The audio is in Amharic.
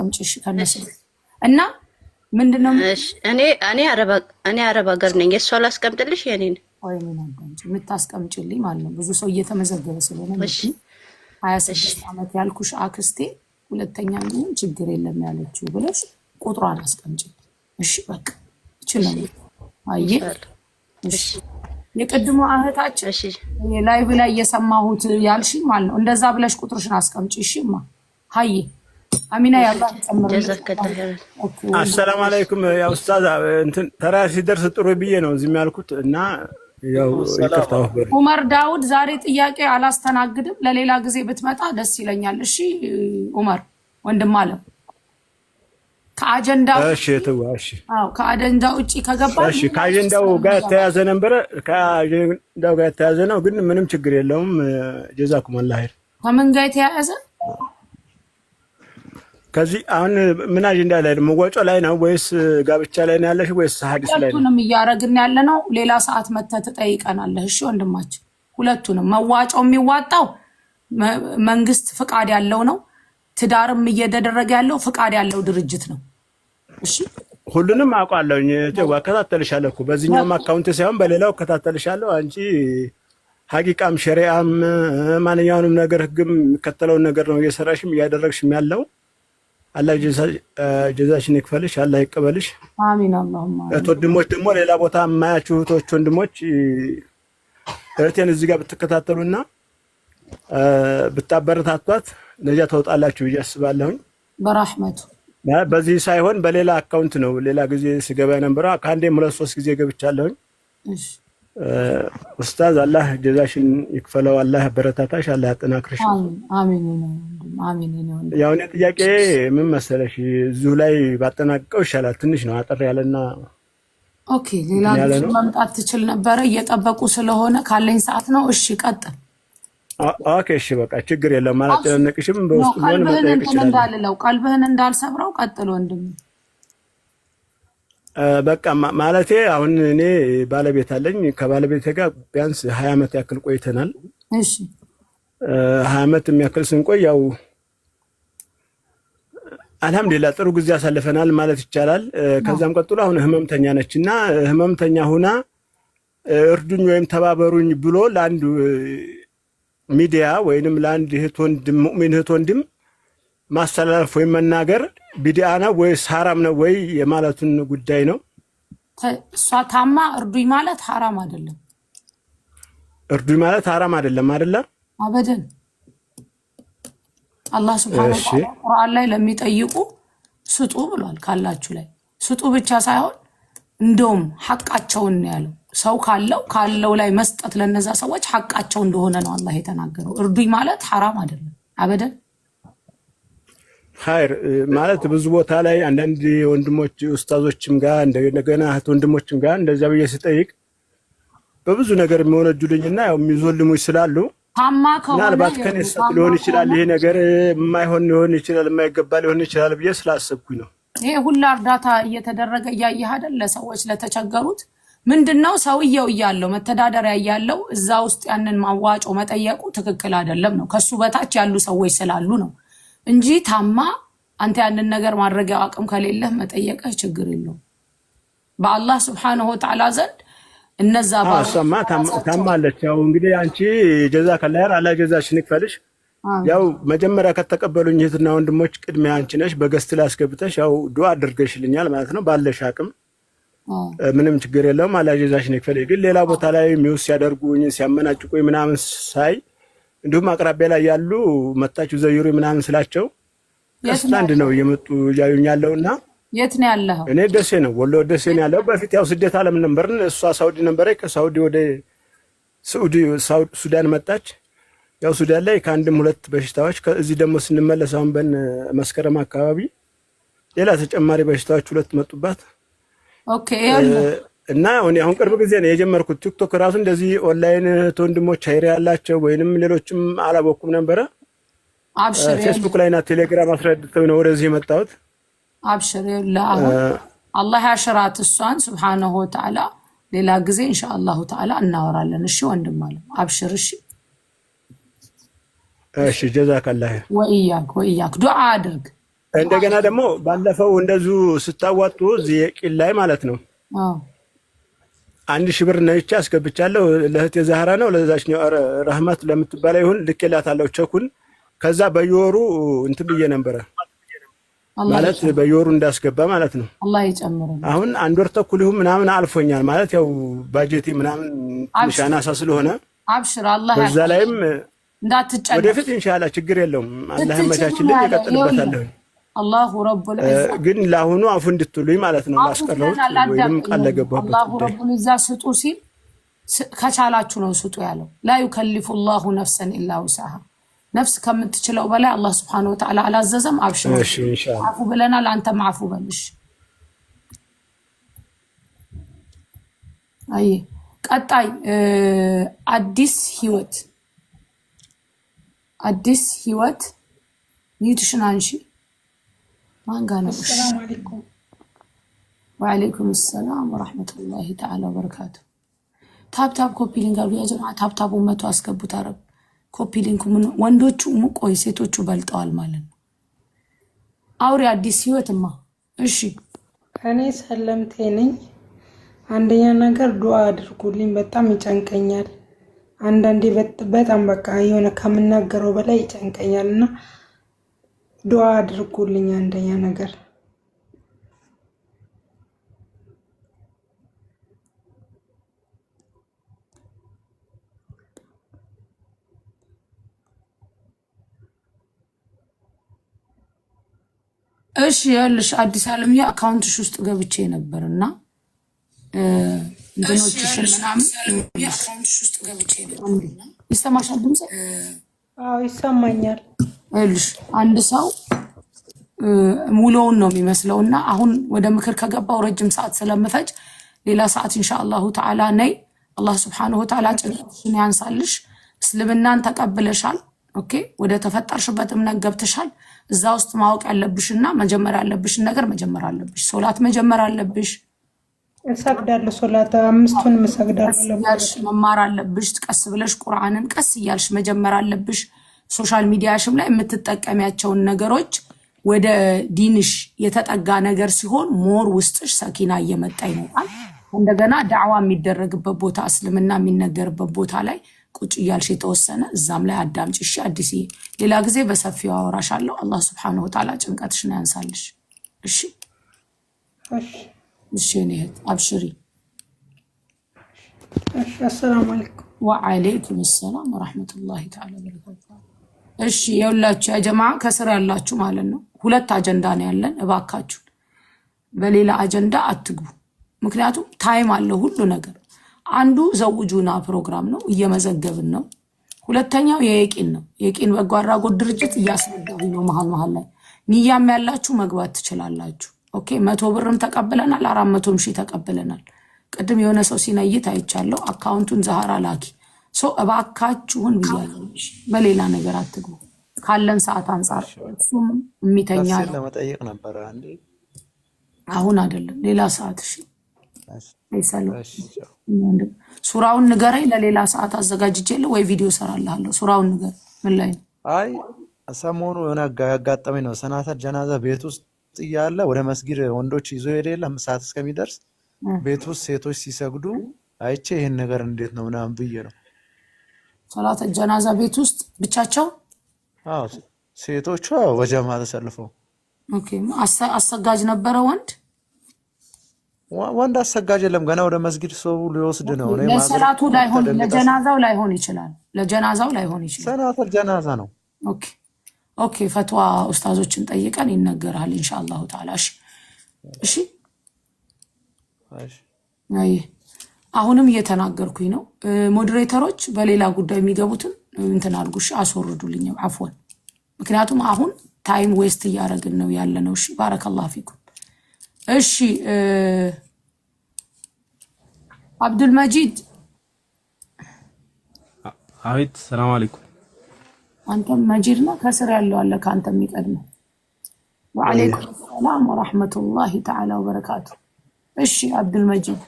አምጪሽ ከነሱ እና ምንድነው እሺ እኔ አረብ ሀገር ነኝ። እሷ ላስቀምጥልሽ የኔን ወይ ምን አንቺ የምታስቀምጪልኝ ማለት ነው። ብዙ ሰው እየተመዘገበ ስለሆነ ነው። 26 ዓመት ያልኩሽ አክስቴ ሁለተኛ ምን ችግር የለም ያለችው ብለሽ ቁጥሯን አስቀምጪ። እሺ በቃ ይችላል። አየ እሺ የቀድሞ አህታችን እሺ ላይቭ ላይ የሰማሁት ያልሽ ማለት ነው። እንደዛ ብለሽ ቁጥርሽን አስቀምጪ። እሺማ ሃይ አሚና ያባ ተጨምር። አሰላሙ አለይኩም ያ ኡስታዝ እንትን ተራ ሲደርስ ጥሩ ብዬ ነው እዚህ ያልኩት እና ያው ይቅርታው ኡመር ዳውድ ዛሬ ጥያቄ አላስተናግድም ለሌላ ጊዜ ብትመጣ ደስ ይለኛል። እሺ ኡመር ወንድም አለ ከአጀንዳው እሺ ተዋሽ ከአጀንዳው እጪ ከገባ እሺ ከአጀንዳው ጋር ተያዘ ነበር ከአጀንዳው ጋር ተያዘ ነው ግን ምንም ችግር የለውም። ጀዛኩም አላህ ኸይር። ከምን ጋር ተያዘ? ከዚህ አሁን ምን አጀንዳ ላይ ነው? መዋጮ ላይ ነው ወይስ ጋብቻ ላይ ነው ያለሽ ወይስ ሐዲስ ላይ ነው? ሁለቱንም እያረግን ያለ ነው። ሌላ ሰዓት መተህ ትጠይቀናለህ። እሺ ወንድማችን ሁለቱንም መዋጮው የሚዋጣው መንግስት ፍቃድ ያለው ነው። ትዳርም እየተደረገ ያለው ፍቃድ ያለው ድርጅት ነው። እሺ ሁሉንም አውቃለሁኝ። እከታተልሻለሁ እኮ በዚህኛው አካውንት ሳይሆን በሌላው እከታተልሻለሁ። አንቺ ሐቂቃም ሸሪዓም ማንኛውንም ነገር ህግም የሚከተለውን ነገር ነው እየሰራሽም እያደረግሽም ያለው። አላህ ጀዛሽን ይክፈልሽ፣ አላህ ይቀበልሽ። አሚን አላሁማ። ወንድሞች ደግሞ ሌላ ቦታ የማያችሁ እህቶች ወንድሞች እህቴን እዚህ ጋር ብትከታተሉና ብታበረታቷት ነጃ ተወጣላችሁ ብዬ አስባለሁኝ በረህመቱ። በዚህ ሳይሆን በሌላ አካውንት ነው ሌላ ጊዜ ሲገባ ነበር። ከአንዴም 2-3 ጊዜ ገብቻለሁኝ። እሺ ኡስታዝ አላህ ጀዛሽን ይክፈለው፣ አላህ በረታታሽ፣ አላህ ያጠናክርሽ። አሚን አሚን። ያው እኔ ጥያቄ ምን መሰለሽ እዚሁ ላይ ባጠናቀቀው ይሻላል። ትንሽ ነው አጠር ያለና ኦኬ። ሌላ ጊዜ መምጣት ትችል ነበር እየጠበቁ ስለሆነ ካለኝ ሰዓት ነው። እሺ ቀጥል። ኦኬ እሺ በቃ ችግር የለም ማለት ተነቅሽም በውስጥ ምን መጠየቅ ይችላል እንዳልለው ቀልብህን እንዳልሰብረው ቀጥል ወንድም። በቃ ማለቴ አሁን እኔ ባለቤት አለኝ። ከባለቤቴ ጋር ቢያንስ 20 ዓመት ያክል ቆይተናል። እሺ 20 ዓመት የሚያክል ስንቆይ ያው አልহামዱሊላህ ጥሩ ጊዜ አሳልፈናል ማለት ይቻላል። ከዛም ቀጥሎ አሁን ህመምተኛ ነችና ህመምተኛ ሆና እርዱኝ ወይም ተባበሩኝ ብሎ ለአንድ ሚዲያ ወይንም ለአንድ እህት ወንድም ሙእሚን እህት ወንድም ማስተላለፍ ወይም መናገር ቢድዓ ነው ወይስ ሐራም ነው ወይ የማለቱን ጉዳይ ነው። እሷ ታማ እርዱኝ ማለት ሐራም አይደለም። እርዱኝ ማለት ሐራም አይደለም አይደለም አበደን። አላህ ሱብሓነሁ ወተዓላ ቁርአን ላይ ለሚጠይቁ ስጡ ብሏል። ካላችሁ ላይ ስጡ ብቻ ሳይሆን እንደውም ሐቃቸውን ነው ያለው። ሰው ካለው ላይ መስጠት ለነዛ ሰዎች ሐቃቸው እንደሆነ ነው አላህ የተናገረው። እርዱኝ ማለት ሐራም አይደለም አበደን። ኸይር ማለት ብዙ ቦታ ላይ አንዳንድ ወንድሞች ኡስታዞችም ጋር እንደገና እህት ወንድሞችም ጋር እንደዛ ብዬ ስጠይቅ በብዙ ነገር የሚወነጁልኝና ያው የሚዞልሙኝ ስላሉ ምናልባት ከኔ ሰጥ ሊሆን ይችላል ይሄ ነገር የማይሆን ሊሆን ይችላል የማይገባ ሊሆን ይችላል ብዬ ስላሰብኩኝ ነው። ይሄ ሁሉ እርዳታ እየተደረገ እያየህ አይደል ለሰዎች ለተቸገሩት ምንድነው ሰውየው እያለው መተዳደሪያ እያለው እዛ ውስጥ ያንን ማዋጮ መጠየቁ ትክክል አይደለም ነው። ከሱ በታች ያሉ ሰዎች ስላሉ ነው እንጂ ታማ አንተ ያንን ነገር ማድረጊያ አቅም ከሌለህ መጠየቅህ ችግር የለውም። በአላህ Subhanahu Wa Ta'ala ዘንድ እነዛ ባሰማ ታማለች። ያው እንግዲህ አንቺ ጀዛከላህ አላህ ጀዛሽን ይክፈልሽ። ያው መጀመሪያ ከተቀበሉኝ እህትና ወንድሞች ቅድሚያ አንቺ ነሽ በገስት ላይ አስገብተሽ ያው ዱአ አድርገሽልኛል ማለት ነው። ባለሽ አቅም ምንም ችግር የለውም አላህ ጀዛሽን ይክፈልሽ። ግን ሌላ ቦታ ላይ ሚውስ ሲያደርጉኝ ሲያመናጭቁኝ ምናምን ሳይ እንዲሁም አቅራቢያ ላይ ያሉ መጣችሁ ዘይሩ ምናምን ስላቸው አስላንድ ነው የመጡ ያዩኛለውና የት ነው ያለው? እኔ ደሴ ነው ወሎ ደሴ ነው ያለው። በፊት ያው ስደት ዓለም ነበርን። እሷ ሳውዲ ነበረች። ከሳውዲ ወደ ሱዳን መጣች። ያው ሱዳን ላይ ከአንድም 2 በሽታዎች ከዚህ ደግሞ ስንመለስ አሁን በመስከረም አካባቢ ሌላ ተጨማሪ በሽታዎች 2 መጡባት። ኦኬ እና አሁን ቅርብ ጊዜ ነው የጀመርኩት ቲክቶክ ራሱ እንደዚህ ኦንላይን ወንድሞች ሀይር ያላቸው ወይንም ሌሎችም አላወኩም ነበር። አብሽር ፌስቡክ ላይ እና ቴሌግራም አስረድተው ነው ወደዚህ የመጣሁት። አብሽር አላህ ያሽራት እሷን Subhanahu Wa Ta'ala ሌላ ጊዜ ኢንሻአላሁ ተዓላ እናወራለን። እሺ ወንድም አለ አብሽር። እሺ እሺ ጀዛከላህ ወኢያክ ዱዓ አድርግ። እንደገና ደግሞ ባለፈው እንደዚሁ ስታዋጡ እዚህ የቂል ላይ ማለት ነው 1000 ብር ነይቼ አስገብቻለሁ። ለእህቴ ዛህራ ነው ለዛችኛው ረህመት ለምትባለው ይሁን ልኬላታለሁ ቸኩን። ከዛ በየወሩ እንትን ብዬ ነበረ ማለት በየወሩ እንዳስገባ ማለት ነው። አላህ ይጨምረው። አሁን 1 ወር ተኩል ይሁን ምናምን አልፎኛል ማለት ያው ባጀቴ ምናምን ንሻናሳ ስለሆነ አብሽር አላህ በዛ ላይም እንዳትጨነቅ ወደፊት ኢንሻአላህ ችግር የለውም። አላህ መቻችልኝ ይቀጥልበታለሁ። አላሁ ረቡል ዒዛ ግን ለአሁኑ አፉ እንድትሉኝ ማለት ነው። ማስቀረውት ወይም ቃል ለገባበት አላሁ ረቡል ዒዛ ስጡ ሲል ከቻላችሁ ነው ስጡ ያለው። ላ ዩከሊፉ ላሁ ነፍሰን ኢላ ውስዐሃ። ነፍስ ከምትችለው በላይ አላህ ሱብሓነሁ ወተዓላ አላዘዘም። አብሽር እሺ ኢንሻአላህ አፉ ብለናል። አንተም አፉ በልሽ። አይ ቀጣይ አዲስ ህይወት ኒውትሪሽን አንሺ ማንጋና ሰላም አለይኩም ወአለይኩም ሰላም ወራህመቱላሂ ተዓላ ወበረካቱ። ታፕ ኮፒ ሊንክ አድርጉ ያ ጀማዓ። ታፕ መቶ አስገቡት። አረብ ኮፒ ሊንክ ምን ወንዶቹ ቆይ ሴቶቹ በልጠዋል ማለት ነው። አውሪ አዲስ ህይወትማ። እሺ እኔ ሰለምቴ ነኝ። አንደኛ ነገር ዱአ አድርጉልኝ፣ በጣም ይጨንቀኛል። አንዳንዴ በጣም በቃ የሆነ ከምናገረው በላይ ይጨንቀኛልና ዱአ አድርጉልኝ። አንደኛ ነገር እሺ ያለሽ አዲስ ዓለም አካውንትሽ ውስጥ ገብቼ ነበርና እንትኖችሽን ምናምን አካውንትሽ ውስጥ ገብቼ ነበርና ይሰማሻል ድምጽ? አዎ ይሰማኛል። እልሽ አንድ ሰው ሙሉውን ነው የሚመስለውና አሁን ወደ ምክር ከገባው ረጅም ሰዓት ስለምፈጅ ሌላ ሰዓት ኢንሻአላሁ ተዓላ ነይ። አላህ Subhanahu Wa Ta'ala ጭንቀትሽን ያንሳልሽ። እስልምናን ተቀብለሻል። ኦኬ ወደ ተፈጠርሽበት እምነት ገብተሻል። እዛ ውስጥ ማወቅ ያለብሽና መጀመር ያለብሽን ነገር መጀመር አለብሽ። ሶላት መጀመር አለብሽ። እሰግዳለሁ። ሶላት አምስቱን እሰግዳለሁ። መማር አለብሽ። ቀስ ብለሽ ቁርአንን ቀስ እያልሽ መጀመር አለብሽ። ሶሻል ሚዲያሽም ላይ የምትጠቀሚያቸውን ነገሮች ወደ ዲንሽ የተጠጋ ነገር ሲሆን ሞር ውስጥሽ ሰኪና እየመጣ ይመጣል። እንደገና ዳዕዋ የሚደረግበት ቦታ እስልምና የሚነገርበት ቦታ ላይ ቁጭ እያልሽ የተወሰነ እዛም ላይ አዳምጪ። እሺ አዲስ ሌላ ጊዜ በሰፊው አወራሻለሁ። አላህ Subhanahu Wa Ta'ala ጭንቀትሽን ያንሳልሽ። እሺ እሺ ነህ አብሽሪ። እሺ አሰላሙ አለይኩም ወአለይኩም ሰላም ወራህመቱላሂ ተዓላ ወበረካቱ። እሺ የሁላችሁ ያ ጀማዓ ከስር ያላችሁ ማለት ነው 2 አጀንዳ ነው ያለን። እባካችሁ በሌላ አጀንዳ አትግቡ። ምክንያቱም ታይም አለው ሁሉ ነገር። አንዱ ዘውጁና ፕሮግራም ነው እየመዘገብን ነው። ሁለተኛው የየቂን ነው። የቂን በጎ አድራጎት ድርጅት እያስመዘገቡ ነው። መሃል ላይ ንያም ያላችሁ መግባት ትችላላችሁ። ኦኬ 100 ብርም ተቀበለናል፣ 400 ሺህ ተቀበለናል። ቅድም የሆነ ሰው ሲነይት አይቻለሁ። አካውንቱን ዛህራ ላኪ። እባካችሁን ብያለሁ። በሌላ ነገር አትግቡ ካለን ሰዓት አንፃር። እሱም የሚተኛ ነው ለመጠየቅ ነበር አንዴ። አሁን አይደለም ሌላ ሰዓት። እሺ ሱራውን ንገረኝ። ለሌላ ሰዓት አዘጋጅቼልህ ወይ ቪዲዮ ሰራልሃለሁ። ሱራውን ንገር። ምን ላይ ነው? አይ ሰሞኑ የሆነ ያጋጠመኝ ነው። ሰናተር ጀናዛ ቤት ውስጥ እያለ ወደ መስጊድ ወንዶች ይዞ ሄደ የለም ሰዓት እስከሚደርስ ቤት ውስጥ ሴቶች ሲሰግዱ አይቼ ይሄን ነገር እንዴት ነው ምናምን ብዬ ነው። ሰላተ ጀናዛ ቤት ውስጥ ብቻቸው? አዎ ሴቶቹ ወጀማ ተሰልፈው። ኦኬ አሰጋጅ ነበረ ወንድ? ወንድ አሰጋጅ የለም። ገና ወደ መስጊድ ሰው ሊወስድ ነው። ለሰላቱ ላይሆን ለጀናዛው ላይሆን ይችላል። ለጀናዛው ላይሆን ይችላል። ሰናተር ጀናዛ ነው። ኦኬ ፈትዋ ኡስታዞችን ጠይቀን ይነገራል ኢንሻአላሁ ተዓላ። እሺ አይ አሁንም እየተናገርኩኝ ነው። ሞዴሬተሮች በሌላ ጉዳይ የሚገቡትን እንትን አድርጉሽ አስወርዱልኝ አፍወን። ምክንያቱም አሁን ታይም ዌስት እያደረግን ነው ያለነው። እሺ ባረከላሁ ፊኩም። እሺ አብዱል መጂድ አቤት። ሰላም አለይኩም። አንተም መጂድ ነው ከስር ያለው አለ ካንተ የሚቀድመው። ወአለይኩም ሰላም ወራህመቱላሂ ተዓላ ወበረካቱ። እሺ አብዱል መጂድ